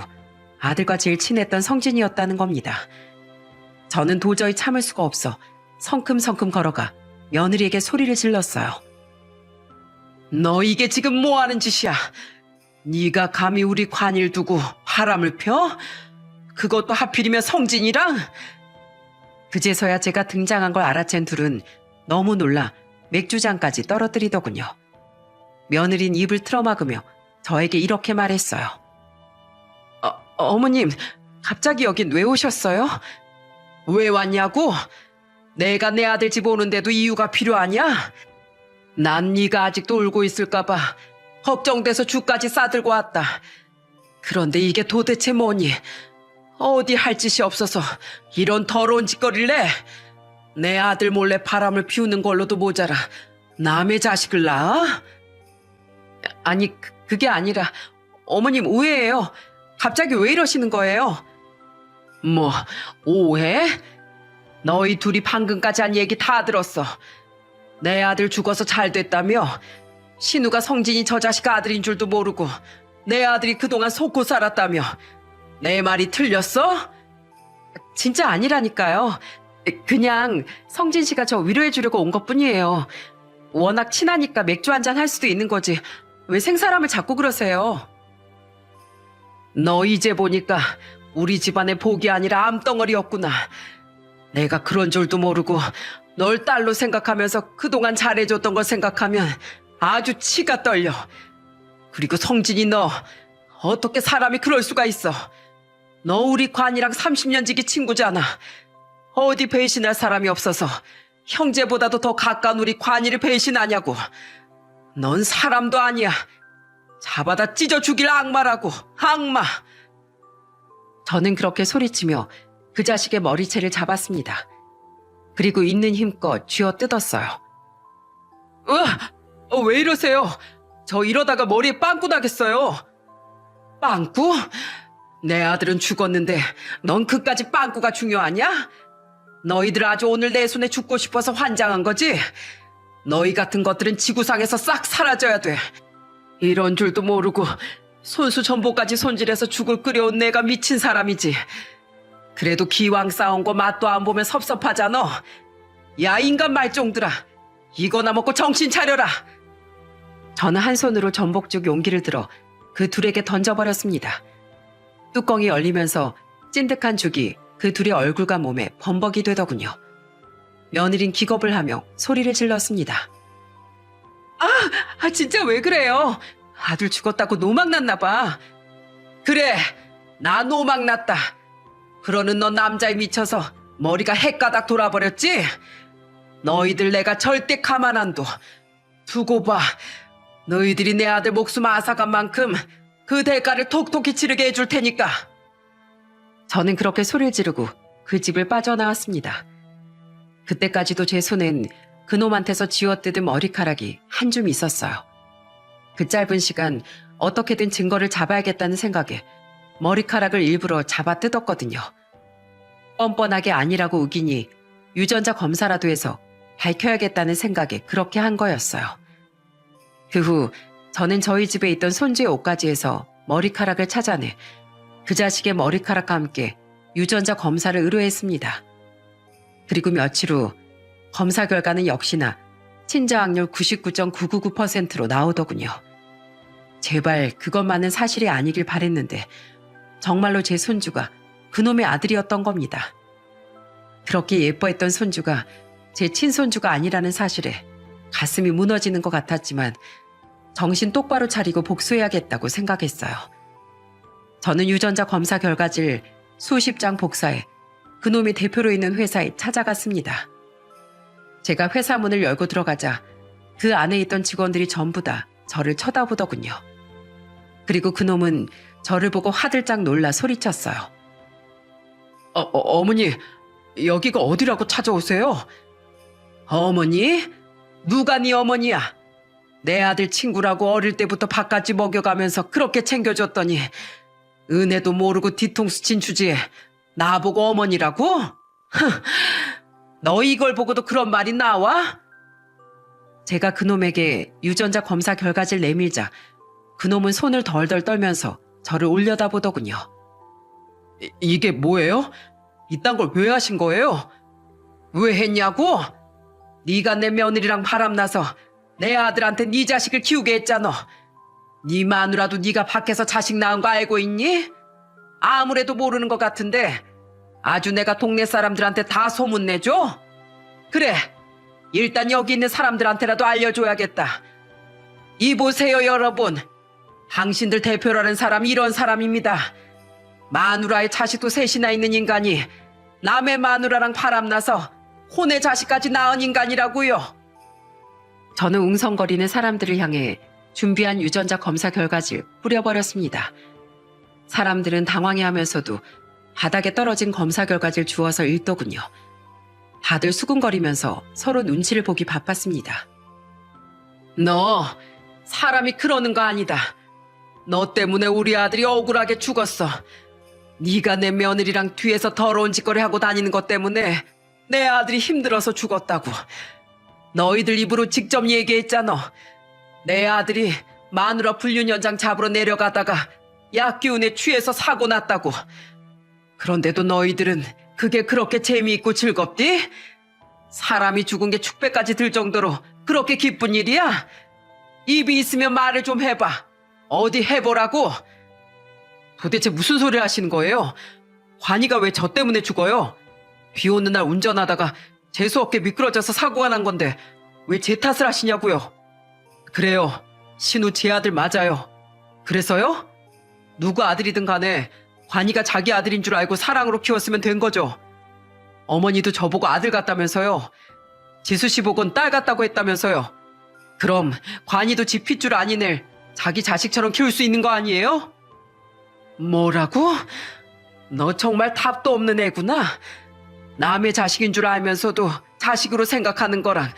아들과 제일 친했던 성진이었다는 겁니다. 저는 도저히 참을 수가 없어 성큼성큼 걸어가 며느리에게 소리를 질렀어요. 너 이게 지금 뭐 하는 짓이야? 네가 감히 우리 관일 두고 바람을 펴? 그것도 하필이면 성진이랑? 그제서야 제가 등장한 걸 알아챈 둘은 너무 놀라 맥주잔까지 떨어뜨리더군요. 며느린 입을 틀어막으며 저에게 이렇게 말했어요. 어머님, 갑자기 여긴 왜 오셨어요? 왜 왔냐고? 내가 내 아들 집 오는데도 이유가 필요하냐? 난 네가 아직도 울고 있을까봐 걱정돼서 죽까지 싸들고 왔다. 그런데 이게 도대체 뭐니? 어디 할 짓이 없어서 이런 더러운 짓거리를 해? 내 아들 몰래 바람을 피우는 걸로도 모자라 남의 자식을 낳아? 아니, 그게 아니라 어머님 오해예요. 갑자기 왜 이러시는 거예요? 뭐, 오해? 너희 둘이 방금까지 한 얘기 다 들었어. 내 아들 죽어서 잘 됐다며? 신우가 성진이 저 자식 아들인 줄도 모르고 내 아들이 그동안 속고 살았다며? 내 말이 틀렸어? 진짜 아니라니까요. 그냥 성진 씨가 저 위로해 주려고 온 것뿐이에요. 워낙 친하니까 맥주 한잔 할 수도 있는 거지. 왜 생사람을 자꾸 그러세요? 너 이제 보니까 우리 집안의 복이 아니라 암덩어리였구나. 내가 그런 줄도 모르고 널 딸로 생각하면서 그동안 잘해줬던 걸 생각하면 아주 치가 떨려. 그리고 성진이 너 어떻게 사람이 그럴 수가 있어. 너 우리 관이랑 30년 지기 친구잖아. 어디 배신할 사람이 없어서 형제보다도 더 가까운 우리 관이를 배신하냐고. 넌 사람도 아니야. 잡아다 찢어 죽일 악마라고. 악마. 저는 그렇게 소리치며 그 자식의 머리채를 잡았습니다. 그리고 있는 힘껏 쥐어 뜯었어요. 왜 이러세요? 저 이러다가 머리에 빵꾸 나겠어요. 빵꾸? 내 아들은 죽었는데 넌 그까지 빵꾸가 중요하냐? 너희들 아주 오늘 내 손에 죽고 싶어서 환장한 거지? 너희 같은 것들은 지구상에서 싹 사라져야 돼. 이런 줄도 모르고 손수 전복까지 손질해서 죽을 끓여온 내가 미친 사람이지. 그래도 기왕 싸운 거 맛도 안 보면 섭섭하잖아. 야, 인간 말종들아. 이거나 먹고 정신 차려라. 저는 한 손으로 전복죽 용기를 들어 그 둘에게 던져버렸습니다. 뚜껑이 열리면서 찐득한 죽이 그 둘의 얼굴과 몸에 범벅이 되더군요. 며느린 기겁을 하며 소리를 질렀습니다. 진짜 왜 그래요? 아들 죽었다고 노망났나 봐. 그래, 나 노망났다. 그러는 너 남자에 미쳐서 머리가 헷가닥 돌아버렸지? 너희들 내가 절대 가만 안 둬. 두고 봐. 너희들이 내 아들 목숨 앗아간 만큼 그 대가를 톡톡히 치르게 해줄 테니까. 저는 그렇게 소리를 지르고 그 집을 빠져나왔습니다. 그때까지도 제 손엔 그놈한테서 쥐어뜯은 머리카락이 한 줌 있었어요. 그 짧은 시간 어떻게든 증거를 잡아야겠다는 생각에 머리카락을 일부러 잡아 뜯었거든요. 뻔뻔하게 아니라고 우기니 유전자 검사라도 해서 밝혀야겠다는 생각에 그렇게 한 거였어요. 그 후 저는 저희 집에 있던 손주의 옷가지에서 머리카락을 찾아내 그 자식의 머리카락과 함께 유전자 검사를 의뢰했습니다. 그리고 며칠 후 검사 결과는 역시나 친자 확률 99.999%로 나오더군요. 제발 그것만은 사실이 아니길 바랬는데 정말로 제 손주가 그놈의 아들이었던 겁니다. 그렇게 예뻐했던 손주가 제 친손주가 아니라는 사실에 가슴이 무너지는 것 같았지만 정신 똑바로 차리고 복수해야겠다고 생각했어요. 저는 유전자 검사 결과지를 수십 장 복사해 그놈이 대표로 있는 회사에 찾아갔습니다. 제가 회사 문을 열고 들어가자 그 안에 있던 직원들이 전부 다 저를 쳐다보더군요. 그리고 그놈은 저를 보고 화들짝 놀라 소리쳤어요. 어머니, 여기가 어디라고 찾아오세요? 어머니? 누가 네 어머니야? 내 아들 친구라고 어릴 때부터 밥까지 먹여가면서 그렇게 챙겨줬더니 은혜도 모르고 뒤통수 친 주제에 나보고 어머니라고? 너 이걸 보고도 그런 말이 나와? 제가 그놈에게 유전자 검사 결과지를 내밀자 그놈은 손을 덜덜 떨면서 저를 올려다보더군요. 이게 뭐예요? 이딴 걸 왜 하신 거예요? 왜 했냐고? 네가 내 며느리랑 바람나서 내 아들한테 네 자식을 키우게 했잖아. 네 마누라도 네가 밖에서 자식 낳은 거 알고 있니? 아무래도 모르는 것 같은데 아주 내가 동네 사람들한테 다 소문내줘? 그래, 일단 여기 있는 사람들한테라도 알려줘야겠다. 이보세요 여러분. 당신들 대표라는 사람이 이런 사람입니다. 마누라의 자식도 셋이나 있는 인간이 남의 마누라랑 바람나서 혼의 자식까지 낳은 인간이라고요. 저는 웅성거리는 사람들을 향해 준비한 유전자 검사 결과지를 뿌려버렸습니다. 사람들은 당황해하면서도 바닥에 떨어진 검사 결과지를 주워서 읽더군요. 다들 수군거리면서 서로 눈치를 보기 바빴습니다. 너 사람이 그러는 거 아니다. 너 때문에 우리 아들이 억울하게 죽었어. 네가 내 며느리랑 뒤에서 더러운 짓거리 하고 다니는 것 때문에 내 아들이 힘들어서 죽었다고. 너희들 입으로 직접 얘기했잖아. 내 아들이 마누라 불륜 현장 잡으러 내려가다가 약 기운에 취해서 사고 났다고. 그런데도 너희들은 그게 그렇게 재미있고 즐겁디? 사람이 죽은 게 축배까지 들 정도로 그렇게 기쁜 일이야? 입이 있으면 말을 좀 해봐. 어디 해보라고? 도대체 무슨 소리 하시는 거예요? 관이가 왜 저 때문에 죽어요? 비 오는 날 운전하다가 재수없게 미끄러져서 사고가 난 건데 왜 제 탓을 하시냐고요? 그래요. 신우 제 아들 맞아요. 그래서요? 누구 아들이든 간에 관이가 자기 아들인 줄 알고 사랑으로 키웠으면 된 거죠. 어머니도 저보고 아들 같다면서요. 지수 씨 보곤 딸 같다고 했다면서요. 그럼 관이도 지 핏줄 아닌 애를 자기 자식처럼 키울 수 있는 거 아니에요? 뭐라고? 너 정말 답도 없는 애구나. 남의 자식인 줄 알면서도 자식으로 생각하는 거랑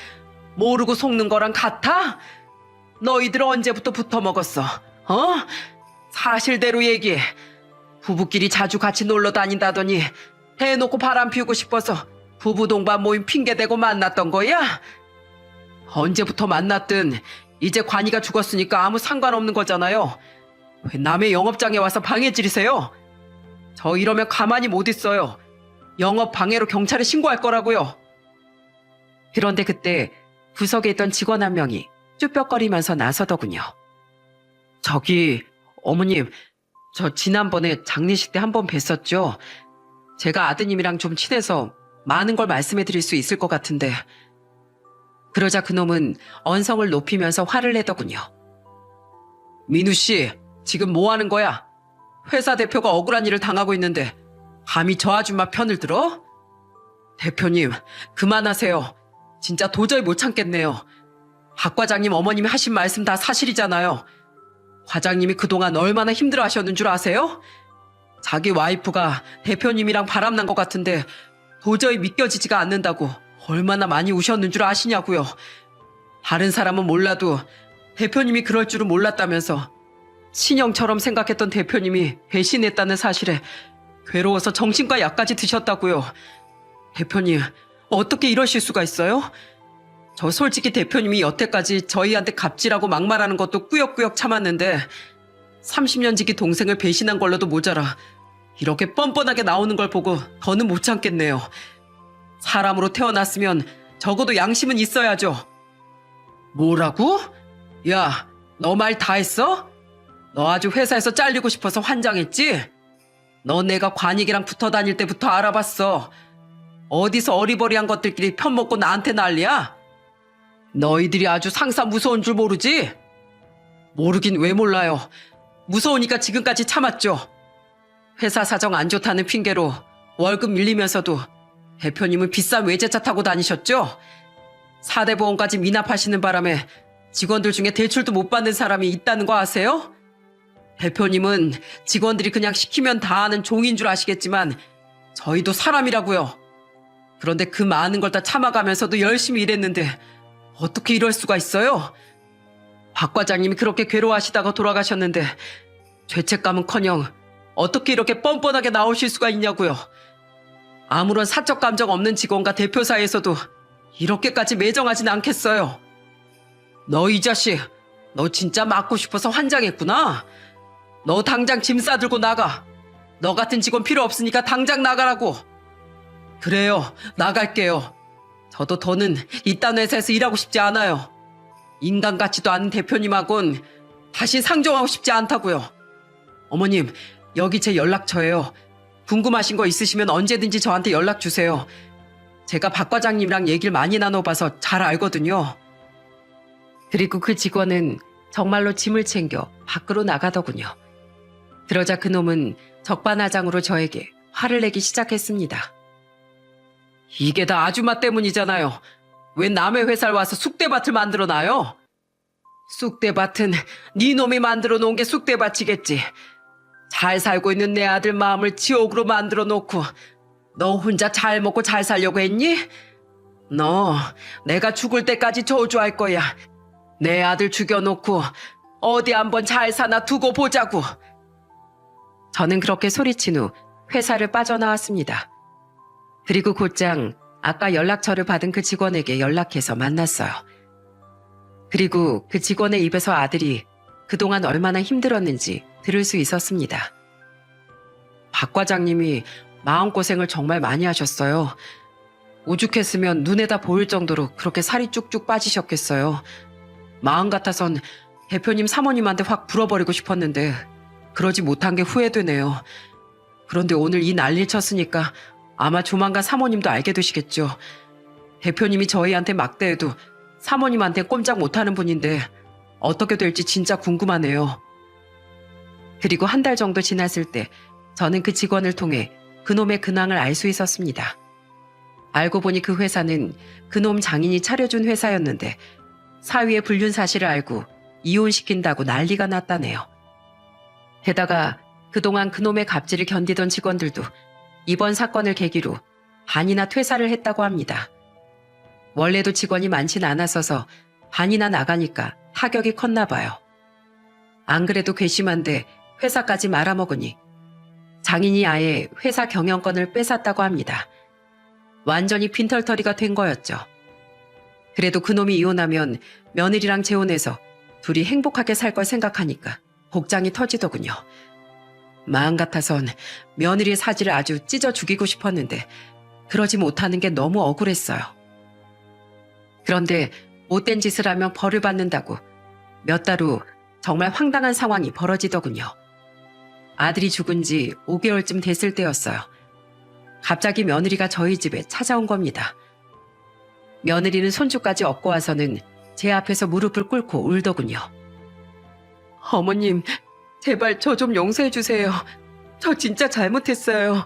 모르고 속는 거랑 같아? 너희들 언제부터 붙어먹었어? 어? 사실대로 얘기해. 부부끼리 자주 같이 놀러 다닌다더니 대놓고 바람 피우고 싶어서 부부 동반 모임 핑계대고 만났던 거야? 언제부터 만났든 이제 관이가 죽었으니까 아무 상관없는 거잖아요. 왜 남의 영업장에 와서 방해질이세요? 저 이러면 가만히 못 있어요. 영업 방해로 경찰에 신고할 거라고요. 그런데 그때 구석에 있던 직원 한 명이 쭈뼛거리면서 나서더군요. 저기 어머님, 저 지난번에 장례식 때 한 번 뵀었죠. 제가 아드님이랑 좀 친해서 많은 걸 말씀해 드릴 수 있을 것 같은데. 그러자 그놈은 언성을 높이면서 화를 내더군요. 민우 씨, 지금 뭐 하는 거야? 회사 대표가 억울한 일을 당하고 있는데 감히 저 아줌마 편을 들어? 대표님, 그만하세요. 진짜 도저히 못 참겠네요. 박 과장님 어머님이 하신 말씀 다 사실이잖아요. 과장님이 그동안 얼마나 힘들어 하셨는 줄 아세요? 자기 와이프가 대표님이랑 바람난 것 같은데 도저히 믿겨지지가 않는다고 얼마나 많이 우셨는 줄 아시냐고요. 다른 사람은 몰라도 대표님이 그럴 줄은 몰랐다면서 친형처럼 생각했던 대표님이 배신했다는 사실에 괴로워서 정신과 약까지 드셨다고요. 대표님, 어떻게 이러실 수가 있어요? 저 솔직히 대표님이 여태까지 저희한테 갑질하고 막말하는 것도 꾸역꾸역 참았는데 30년 지기 동생을 배신한 걸로도 모자라 이렇게 뻔뻔하게 나오는 걸 보고 더는 못 참겠네요. 사람으로 태어났으면 적어도 양심은 있어야죠. 뭐라고? 야, 너 말 다 했어? 너 아주 회사에서 잘리고 싶어서 환장했지? 너 내가 관익이랑 붙어 다닐 때부터 알아봤어. 어디서 어리버리한 것들끼리 편먹고 나한테 난리야? 너희들이 아주 상사 무서운 줄 모르지? 모르긴 왜 몰라요. 무서우니까 지금까지 참았죠. 회사 사정 안 좋다는 핑계로 월급 밀리면서도 대표님은 비싼 외제차 타고 다니셨죠? 4대 보험까지 미납하시는 바람에 직원들 중에 대출도 못 받는 사람이 있다는 거 아세요? 대표님은 직원들이 그냥 시키면 다 하는 종인 줄 아시겠지만 저희도 사람이라고요. 그런데 그 많은 걸 다 참아가면서도 열심히 일했는데 어떻게 이럴 수가 있어요? 박 과장님이 그렇게 괴로워하시다가 돌아가셨는데 죄책감은커녕 어떻게 이렇게 뻔뻔하게 나오실 수가 있냐고요. 아무런 사적 감정 없는 직원과 대표 사이에서도 이렇게까지 매정하진 않겠어요. 너 이 자식, 너 진짜 맞고 싶어서 환장했구나. 너 당장 짐 싸들고 나가. 너 같은 직원 필요 없으니까 당장 나가라고. 그래요, 나갈게요. 저도 더는 이딴 회사에서 일하고 싶지 않아요. 인간 같지도 않은 대표님하고는 다시 상종하고 싶지 않다고요. 어머님, 여기 제 연락처예요. 궁금하신 거 있으시면 언제든지 저한테 연락 주세요. 제가 박 과장님이랑 얘기를 많이 나눠봐서 잘 알거든요. 그리고 그 직원은 정말로 짐을 챙겨 밖으로 나가더군요. 그러자 그놈은 적반하장으로 저에게 화를 내기 시작했습니다. 이게 다 아줌마 때문이잖아요. 왜 남의 회사를 와서 쑥대밭을 만들어놔요? 쑥대밭은 네 놈이 만들어 놓은 게 쑥대밭이겠지. 잘 살고 있는 내 아들 마음을 지옥으로 만들어 놓고 너 혼자 잘 먹고 잘 살려고 했니? 너 내가 죽을 때까지 저주할 거야. 내 아들 죽여놓고 어디 한번 잘 사나 두고 보자고. 저는 그렇게 소리친 후 회사를 빠져나왔습니다. 그리고 곧장 아까 연락처를 받은 그 직원에게 연락해서 만났어요. 그리고 그 직원의 입에서 아들이 그동안 얼마나 힘들었는지 들을 수 있었습니다. 박 과장님이 마음고생을 정말 많이 하셨어요. 오죽했으면 눈에다 보일 정도로 그렇게 살이 쭉쭉 빠지셨겠어요. 마음 같아선 대표님 사모님한테 확 불어버리고 싶었는데 그러지 못한 게 후회되네요. 그런데 오늘 이 난리를 쳤으니까 아마 조만간 사모님도 알게 되시겠죠. 대표님이 저희한테 막대해도 사모님한테 꼼짝 못하는 분인데 어떻게 될지 진짜 궁금하네요. 그리고 한 달 정도 지났을 때 저는 그 직원을 통해 그놈의 근황을 알 수 있었습니다. 알고 보니 그 회사는 그놈 장인이 차려준 회사였는데 사위의 불륜 사실을 알고 이혼시킨다고 난리가 났다네요. 게다가 그동안 그놈의 갑질을 견디던 직원들도 이번 사건을 계기로 반이나 퇴사를 했다고 합니다. 원래도 직원이 많진 않았어서 반이나 나가니까 타격이 컸나 봐요. 안 그래도 괘씸한데 회사까지 말아먹으니 장인이 아예 회사 경영권을 뺏었다고 합니다. 완전히 빈털터리가 된 거였죠. 그래도 그놈이 이혼하면 며느리랑 재혼해서 둘이 행복하게 살 걸 생각하니까 복장이 터지더군요. 마음 같아선 며느리의 사지를 아주 찢어 죽이고 싶었는데 그러지 못하는 게 너무 억울했어요. 그런데 못된 짓을 하면 벌을 받는다고 몇 달 후 정말 황당한 상황이 벌어지더군요. 아들이 죽은 지 5개월쯤 됐을 때였어요. 갑자기 며느리가 저희 집에 찾아온 겁니다. 며느리는 손주까지 업고 와서는 제 앞에서 무릎을 꿇고 울더군요. 어머님, 제발 저 좀 용서해 주세요. 저 진짜 잘못했어요.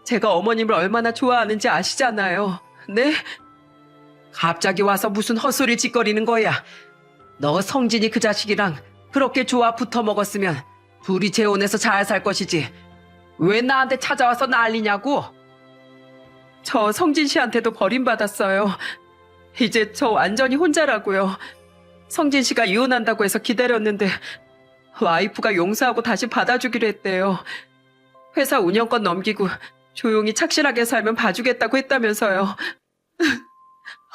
제가 어머님을 얼마나 좋아하는지 아시잖아요. 네? 갑자기 와서 무슨 헛소리 짓거리는 거야. 너 성진이 그 자식이랑 그렇게 좋아 붙어 먹었으면 둘이 재혼해서 잘 살 것이지. 왜 나한테 찾아와서 난리냐고? 저 성진 씨한테도 버림받았어요. 이제 저 완전히 혼자라고요. 성진 씨가 이혼한다고 해서 기다렸는데 와이프가 용서하고 다시 받아주기로 했대요. 회사 운영권 넘기고 조용히 착실하게 살면 봐주겠다고 했다면서요.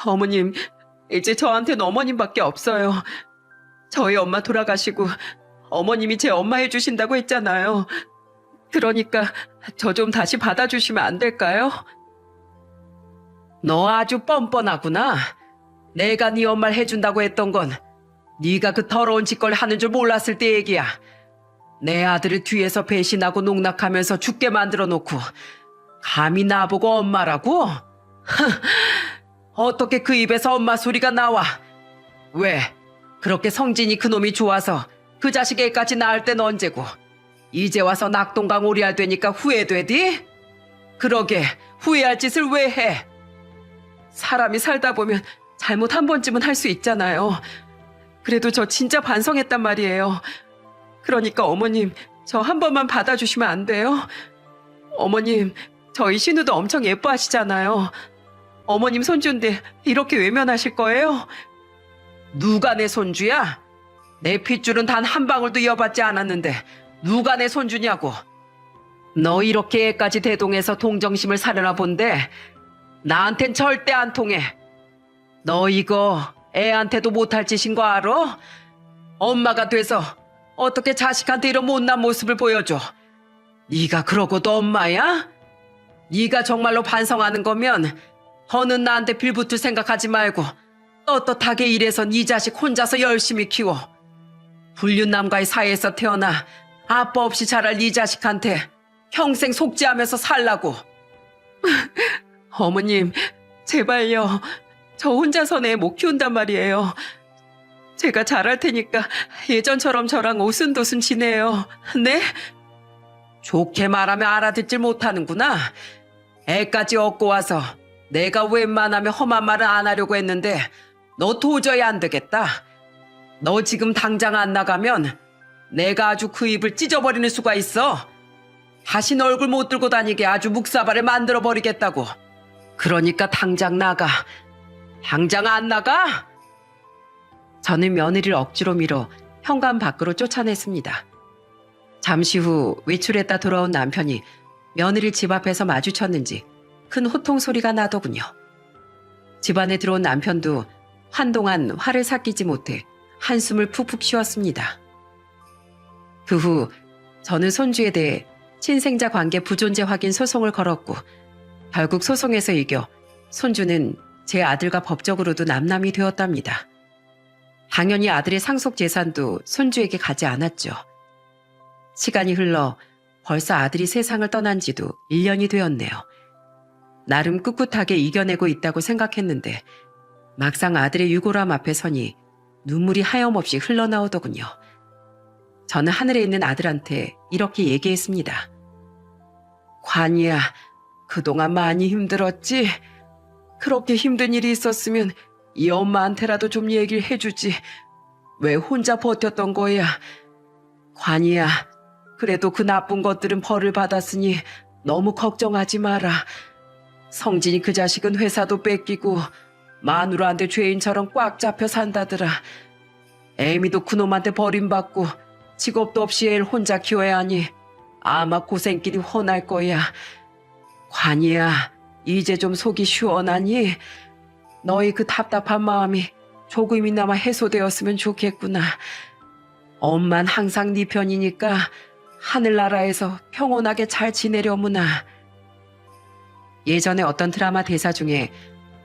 어머님, 이제 저한테는 어머님밖에 없어요. 저희 엄마 돌아가시고 어머님이 제 엄마 해주신다고 했잖아요. 그러니까 저 좀 다시 받아주시면 안 될까요? 너 아주 뻔뻔하구나. 내가 네 엄마를 해준다고 했던 건 네가 그 더러운 짓걸 하는 줄 몰랐을 때 얘기야. 내 아들을 뒤에서 배신하고 농락하면서 죽게 만들어 놓고 감히 나보고 엄마라고? 어떻게 그 입에서 엄마 소리가 나와? 왜? 그렇게 성진이 그놈이 좋아서 그 자식 애까지 낳을 땐 언제고 이제 와서 낙동강 오리알 되니까 후회되디? 그러게 후회할 짓을 왜 해? 사람이 살다 보면 잘못 한 번쯤은 할 수 있잖아요. 그래도 저 진짜 반성했단 말이에요. 그러니까 어머님, 저 한 번만 받아주시면 안 돼요? 어머님, 저희 신우도 엄청 예뻐하시잖아요. 어머님 손주인데 이렇게 외면하실 거예요? 누가 내 손주야? 내 핏줄은 단 한 방울도 이어받지 않았는데 누가 내 손주냐고. 너 이렇게 애까지 대동해서 동정심을 사려나 본데 나한텐 절대 안 통해. 너 이거 애한테도 못할 짓인 거 알아? 엄마가 돼서 어떻게 자식한테 이런 못난 모습을 보여줘. 네가 그러고도 엄마야? 네가 정말로 반성하는 거면 더는 나한테 빌붙을 생각하지 말고 떳떳하게 일해서 네 자식 혼자서 열심히 키워. 불륜남과의 사이에서 태어나 아빠 없이 자랄 네 자식한테 평생 속죄하면서 살라고. 어머님, 제발요. 저 혼자서 내 못 키운단 말이에요. 제가 잘할 테니까 예전처럼 저랑 오순도순 지내요. 네? 좋게 말하면 알아듣질 못하는구나. 애까지 얻고 와서 내가 웬만하면 험한 말은 안 하려고 했는데 너 도저히 안 되겠다. 너 지금 당장 안 나가면 내가 아주 그 입을 찢어버리는 수가 있어. 다시 너 얼굴 못 들고 다니게 아주 묵사발을 만들어버리겠다고. 그러니까 당장 나가. 당장 안 나가? 저는 며느리를 억지로 밀어 현관 밖으로 쫓아냈습니다. 잠시 후 외출했다 돌아온 남편이 며느리를 집 앞에서 마주쳤는지 큰 호통 소리가 나더군요. 집 안에 들어온 남편도 한동안 화를 삭히지 못해 한숨을 푹푹 쉬었습니다. 그 후 저는 손주에 대해 친생자 관계 부존재 확인 소송을 걸었고 결국 소송에서 이겨 손주는 제 아들과 법적으로도 남남이 되었답니다. 당연히 아들의 상속 재산도 손주에게 가지 않았죠. 시간이 흘러 벌써 아들이 세상을 떠난 지도 1년이 되었네요. 나름 꿋꿋하게 이겨내고 있다고 생각했는데 막상 아들의 유골함 앞에 서니 눈물이 하염없이 흘러나오더군요. 저는 하늘에 있는 아들한테 이렇게 얘기했습니다. 관이야, 그동안 많이 힘들었지? 그렇게 힘든 일이 있었으면 이 엄마한테라도 좀 얘기를 해주지. 왜 혼자 버텼던 거야? 관이야, 그래도 그 나쁜 것들은 벌을 받았으니 너무 걱정하지 마라. 성진이 그 자식은 회사도 뺏기고 마누라한테 죄인처럼 꽉 잡혀 산다더라. 애미도 그놈한테 버림받고 직업도 없이 애를 혼자 키워야 하니 아마 고생길이 훤할 거야. 관이야, 이제 좀 속이 시원하니? 너희 그 답답한 마음이 조금이나마 해소되었으면 좋겠구나. 엄만 항상 네 편이니까 하늘나라에서 평온하게 잘 지내려무나. 예전에 어떤 드라마 대사 중에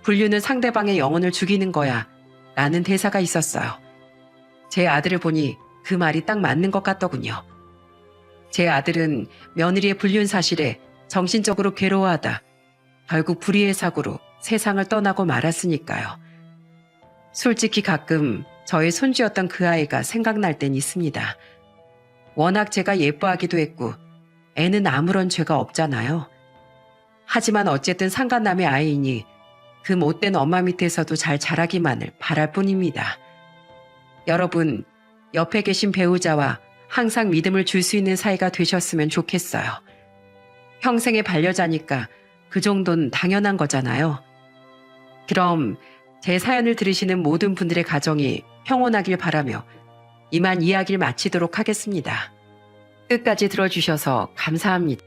불륜은 상대방의 영혼을 죽이는 거야 라는 대사가 있었어요. 제 아들을 보니 그 말이 딱 맞는 것 같더군요. 제 아들은 며느리의 불륜 사실에 정신적으로 괴로워하다 결국 불의의 사고로 세상을 떠나고 말았으니까요. 솔직히 가끔 저의 손주였던 그 아이가 생각날 땐 있습니다. 워낙 제가 예뻐하기도 했고 애는 아무런 죄가 없잖아요. 하지만 어쨌든 상간남의 아이이니 그 못된 엄마 밑에서도 잘 자라기만을 바랄 뿐입니다. 여러분, 옆에 계신 배우자와 항상 믿음을 줄 수 있는 사이가 되셨으면 좋겠어요. 평생의 반려자니까 그 정도는 당연한 거잖아요. 그럼 제 사연을 들으시는 모든 분들의 가정이 평온하길 바라며 이만 이야기를 마치도록 하겠습니다. 끝까지 들어주셔서 감사합니다.